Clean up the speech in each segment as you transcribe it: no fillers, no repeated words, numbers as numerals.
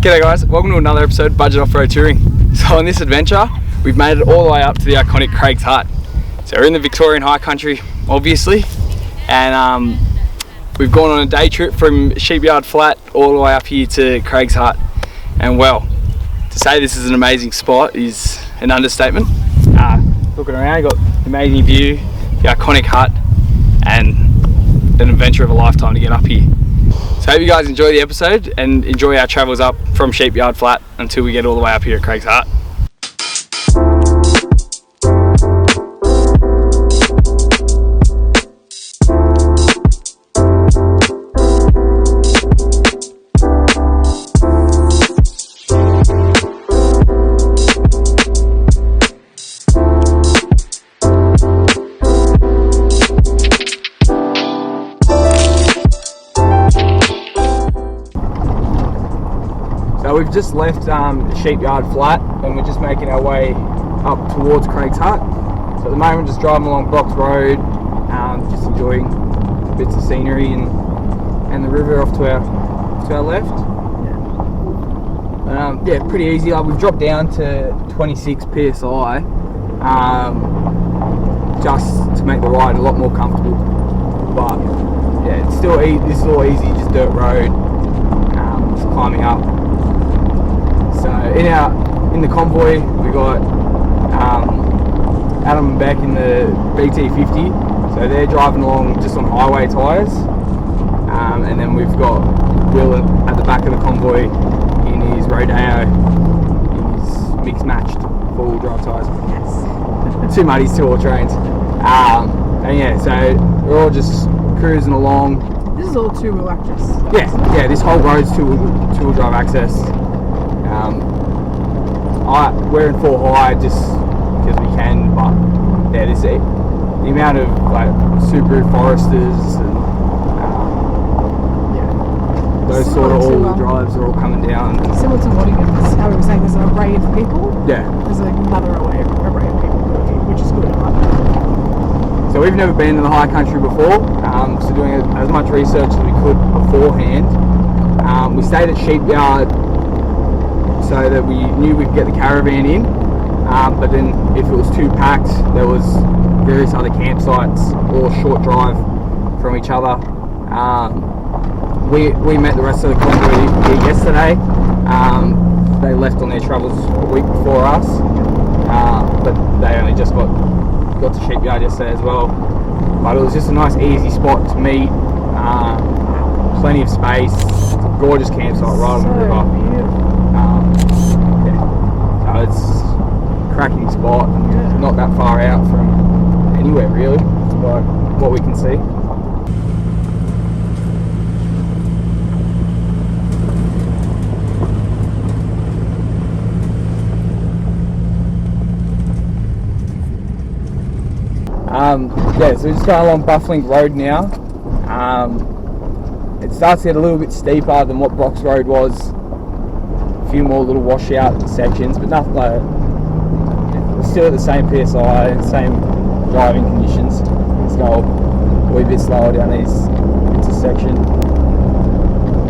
G'day guys, welcome to another episode of Budget Off-Road Touring. So on this adventure, we've made it all the way up to the iconic Craig's Hut. So we're in the Victorian High Country, obviously, and we've gone on a day trip from Sheepyard Flat all the way up here to Craig's Hut. And well, to say this is an amazing spot is an understatement. Looking around, you've got the amazing view, the iconic hut, and an adventure of a lifetime to get up here. So I hope you guys enjoy the episode and enjoy our travels up from Sheepyard Flat until we get all the way up here at Craig's Hut. So we've just left Sheepyard Flat and we're just making our way up towards Craig's Hut. So at the moment just driving along Brock's Road, just enjoying bits of scenery and the river off to our left. Yeah, pretty easy. We've dropped down to 26 PSI just to make the ride a lot more comfortable. But yeah, it's still this is all easy, just dirt road, just climbing up. So in the convoy we got Adam and Beck in the BT50, so they're driving along just on highway tyres, and then we've got Will at the back of the convoy in his Rodeo, in his mixed matched 4-wheel drive tyres. Yes. Too muddy, too all trains. And yeah, so we're all just cruising along. This is all 2-wheel access. Yeah, this whole road's 2-wheel drive access. We're in 4 high just because we can, but yeah, the amount of like Subaru Foresters and those sort of all-wheel drives are all coming down. Similar to Nottingham, how we were saying, there's an array of people. Yeah. There's another array of people, which is good. So we've never been in the high country before, so doing as much research as we could beforehand. We stayed at Sheepyard so that we knew we could get the caravan in, but then if it was too packed, there was various other campsites or a short drive from each other. We met the rest of the convoy here yesterday. They left on their travels a week before us, but they only just got to Sheepyard yesterday as well. But it was just a nice easy spot to meet, plenty of space, gorgeous campsite right on the river. So it's a cracking spot, and not that far out from anywhere really, like what we can see. Yeah, so we're just going along Bufflink Road now. It starts to get a little bit steeper than what Brock's Road was. A few more little washout sections, but nothing like we're still at the same PSI, same driving conditions. Let's go a wee bit slower down these intersections.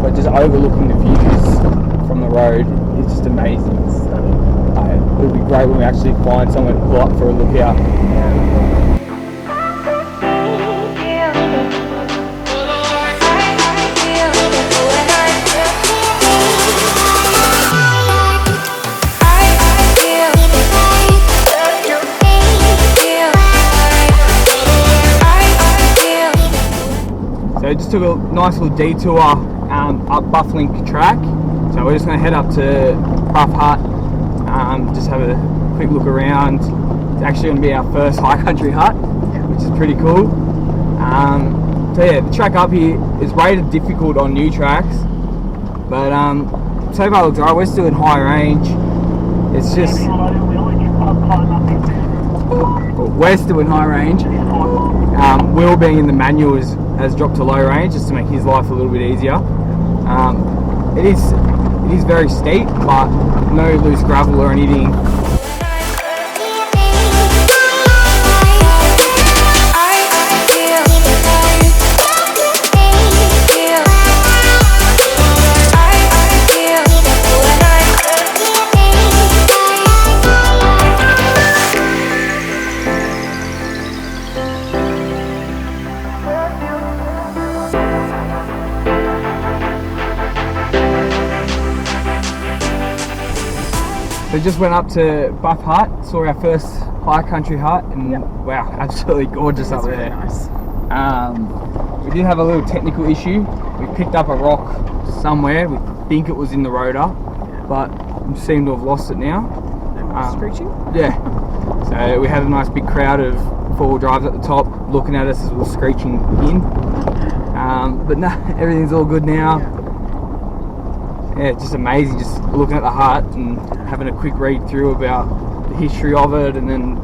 But just overlooking the views from the road is just amazing. It'll be great when we actually find somewhere to pull up for a look out. So just took a nice little detour up Bufflink track. So we're just going to head up to Bluff Hut, just have a quick look around. It's actually going to be our first high country hut, which is pretty cool. So yeah, the track up here is rated difficult on new tracks, but so far looks alright. We're still in high range. It's just we're still in high range. Will being in the manual has dropped to low range just to make his life a little bit easier. It is very steep, but no loose gravel or anything. So just went up to Bluff hut, saw our first high country hut, and wow, absolutely gorgeous up really there. nice. We did have a little technical issue. We picked up a rock somewhere. We think it was in the rotor, but we seem to have lost it now. Screeching? Yeah. So we had a nice big crowd of four-wheel drives at the top looking at us as we were screeching in. But no, everything's all good now. Yeah, it's just amazing just looking at the hut and having a quick read through about the history of it, and then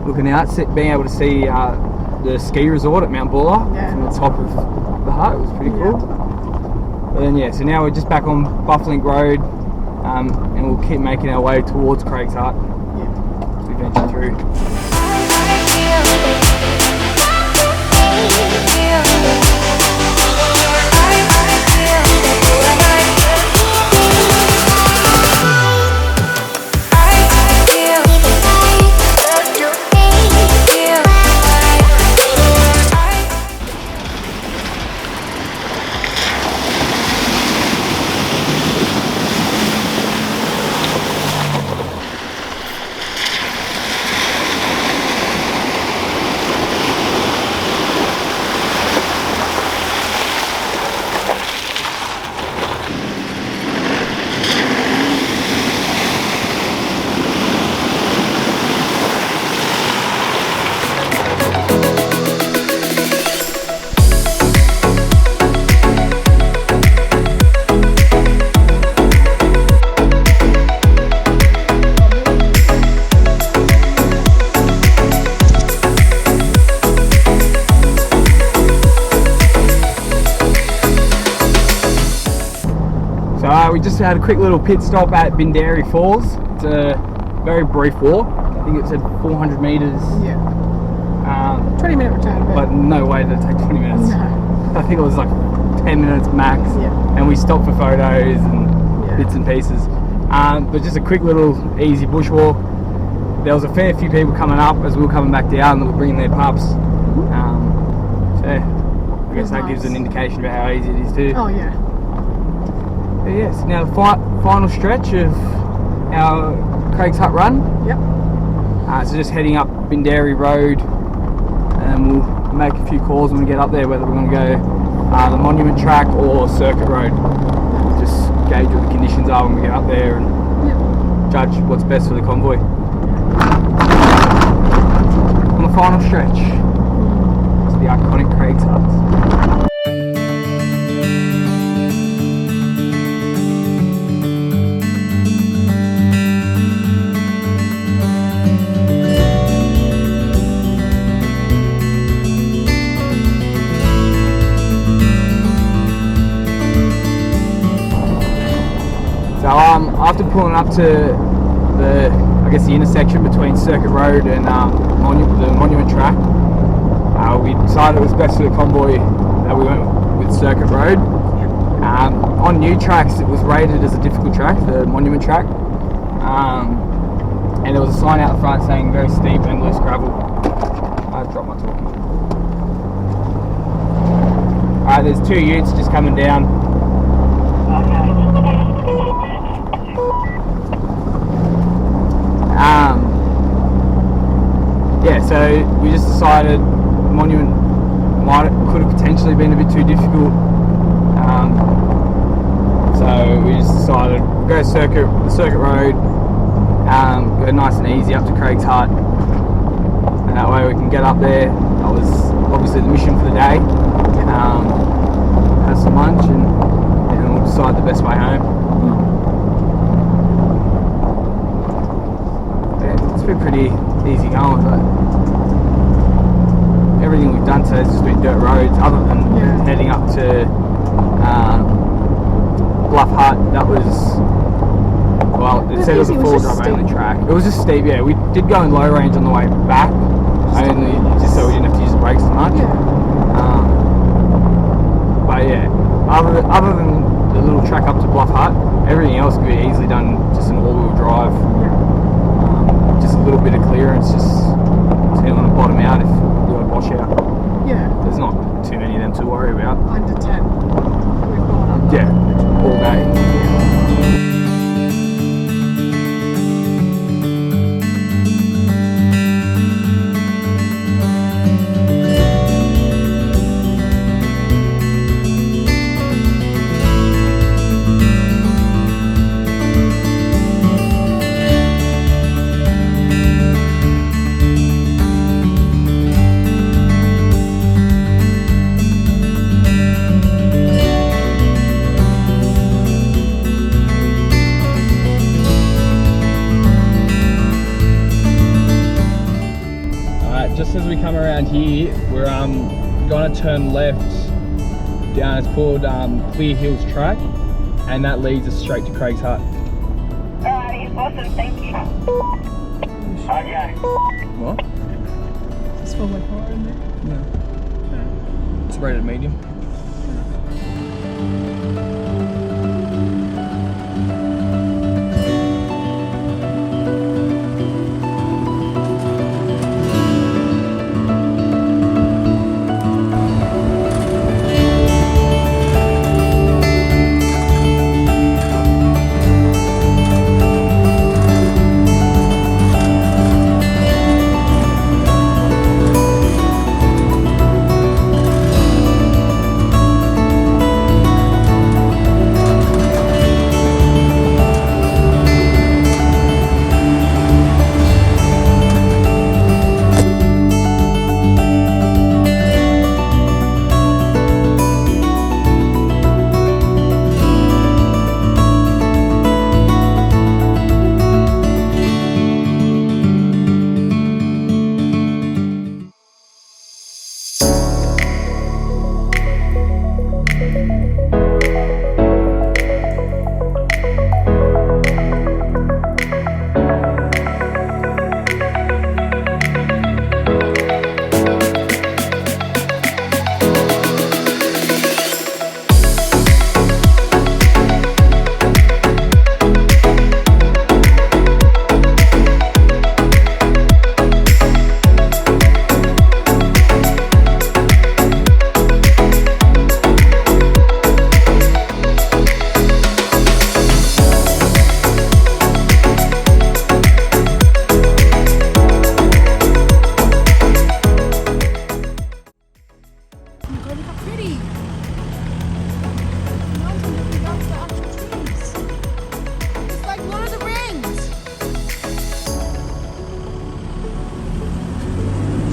looking out, being able to see the ski resort at Mount Buller from the top of the hut. It was pretty cool. But then so now we're just back on Bufflink Road, and we'll keep making our way towards Craig's hut as we venture through. We just had a quick little pit stop at Bindery Falls. It's a very brief walk. I think it said 400 metres. 20-minute return. But no way did it take 20 minutes. No. I think it was like 10 minutes max. And we stopped for photos and bits and pieces. But just a quick little easy bushwalk. There was a fair few people coming up as we were coming back down that were bringing their pups. So I guess that gives an indication about how easy it is too. Oh yeah. Yes, now the final stretch of our Craig's Hut run. So just heading up Bindaree Road, and we'll make a few calls when we get up there whether we're going to go the monument track or circuit road. Just gauge what the conditions are when we get up there and judge what's best for the convoy. On the final stretch to the iconic Craig's Hut. So after pulling up to the intersection between Circuit Road and the monument track, we decided it was best for the convoy that we went with Circuit Road. On new tracks, it was rated as a difficult track, the monument track, and there was a sign out the front saying very steep and loose gravel. I dropped my talkie. Alright, there's two utes just coming down. So we just decided monument could have potentially been a bit too difficult. So we just decided we'll go the circuit road, go nice and easy up to Craig's Hut, and that way we can get up there. That was obviously the mission for the day. Have some lunch and we'll decide the best way home. It's been pretty easy going, but everything we've done today has just been dirt roads, other than heading up to Bluff Hut. That was, it said it was a four drive only track. It was just steep, we did go in low range on the way back, only just so we didn't have to use the brakes as much. But other than the little track up to Bluff Hut, everything else could be easily done just an all-wheel drive. Just a little bit of clearance, just so you want to bottom out if you want to wash out. There's not too many of them to worry about. Under 10. We've gone up. All day. around here, we're gonna turn left down. It's called Clear Hills Track, and that leads us straight to Craig's Hut. Alrighty, awesome, thank you. Okay. What? It's for my car in there. No. It's rated medium.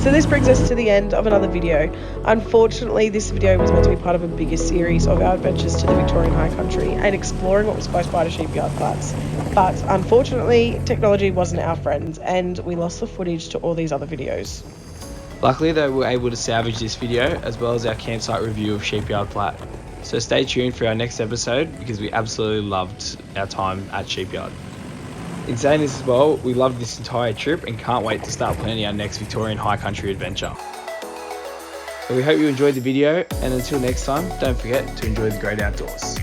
So this brings us to the end of another video. Unfortunately, this video was meant to be part of a bigger series of our adventures to the Victorian High Country and exploring what was close by to Sheepyard Flats. But unfortunately, technology wasn't our friend and we lost the footage to all these other videos. Luckily though, we were able to salvage this video as well as our campsite review of Sheepyard Flat. So stay tuned for our next episode because we absolutely loved our time at Sheepyard. In saying this as well, we loved this entire trip and can't wait to start planning our next Victorian High Country adventure. So we hope you enjoyed the video, and until next time, don't forget to enjoy the great outdoors.